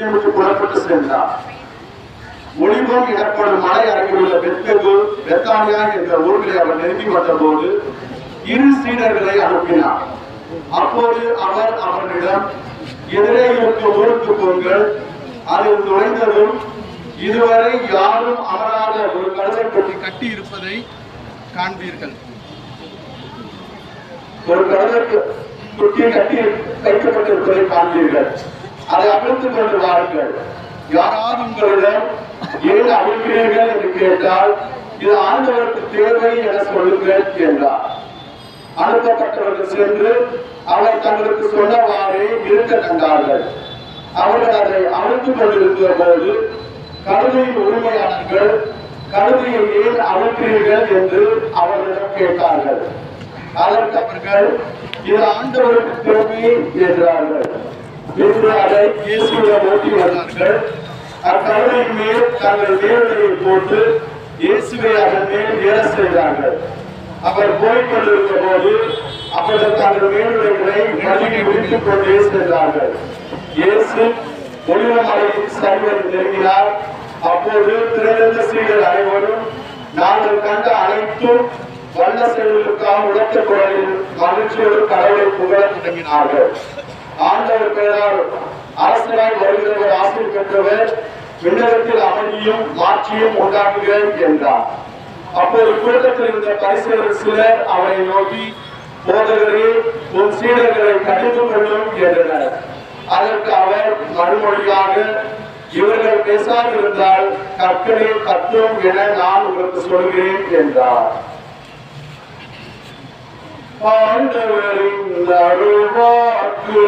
எருசலேமுக்கு புறப்பட்டு சென்றார். ஒலிவம் எனப்படும் மலை அருகிலுள்ள பெத்தானியா என்ற ஊர்களை அவர் நெருங்கி வந்தபோது இரு சீடர்களை அனுப்பினார். அப்போது அவர் அவர்களிடம், எதிரே இருக்கும் ஊருக்கு போங்கள், அதில் நுழைந்ததும் இதுவரை யாரும் அமராத ஒரு கழுதை பெட்டி கட்டி இருப்பதை காண்பீர்கள். ஒரு கழுதை பெட்டி கட்டி வைக்கப்பட்டிருப்பதை காண்பீர்கள். அதை அவிழ்த்துக் கொண்டு வாருங்கள். யாராவது உங்களிடம் ஏன் அவிழ்க்கிறீர்கள் என்று கேட்டால், இது ஆண்டவருக்கு தேவை என சொல்லுங்கள் என்றார். அனுப்பப்பட்டவர்கள் சென்று அவர் தங்களுக்கு சொன்னவாறே இருக்க கண்டார்கள். அவர்கள் அதை அவிழ்த்துக் கொண்டிருந்த போது கழுதையின் உரிமையாளர்கள், கழுதையை ஏன் அவிழ்க்கிறீர்கள் என்று அவர்களிடம் கேட்டார்கள். அதற்கு அவர்கள், இது ஆண்டவருக்கு தேவை என்றார்கள். என்று அதை இயேசுவிடம் ஓட்டி வந்தார்கள். அக்கழுதையின் மேல் தங்கள் வேலையை போட்டு இயேசுவை அதன் மேல் ஏற செய்தார்கள். அவர் போய்கொண்டிருந்த போது அவர்கள் தங்கள் மேலுடைகளை நடுங்கி விழித்துக் கொண்டே சென்றார்கள். இயேசு ஒலிவ மலையின் சரிவில் நெருங்கினார். அப்போது திரளிருந்த சீடர் அனைவரும் நாங்கள் கண்ட அனைத்தும் வல்ல செயல்களுக்காக உழைத்த குரலில் மகிழ்ச்சியோடு கடவுளை புகழ தொடங்கினார்கள். ஆண்டவர் பெயரால் அரசராய் வருகிறவர் ஆசிரியர் பெற்றவர், விண்ணகத்தில் அமைதியும் மாட்சியும் உண்டாகுக என்றார். அப்போது கூட்டத்தில் இருந்த பரிசேயர் சிலர் அவரை நோக்கி, போதகரே, உன் சீடர்களை கடிந்து கொள்ளும் என்றனர். அதற்கு அவர் மறுமொழியாக, இவர்கள் பேசாதிருந்தால் கற்களே கத்தும் என நான் உங்களுக்கு சொல்கிறேன் என்றார். ஆண்டவரின் அருள்வாக்கு.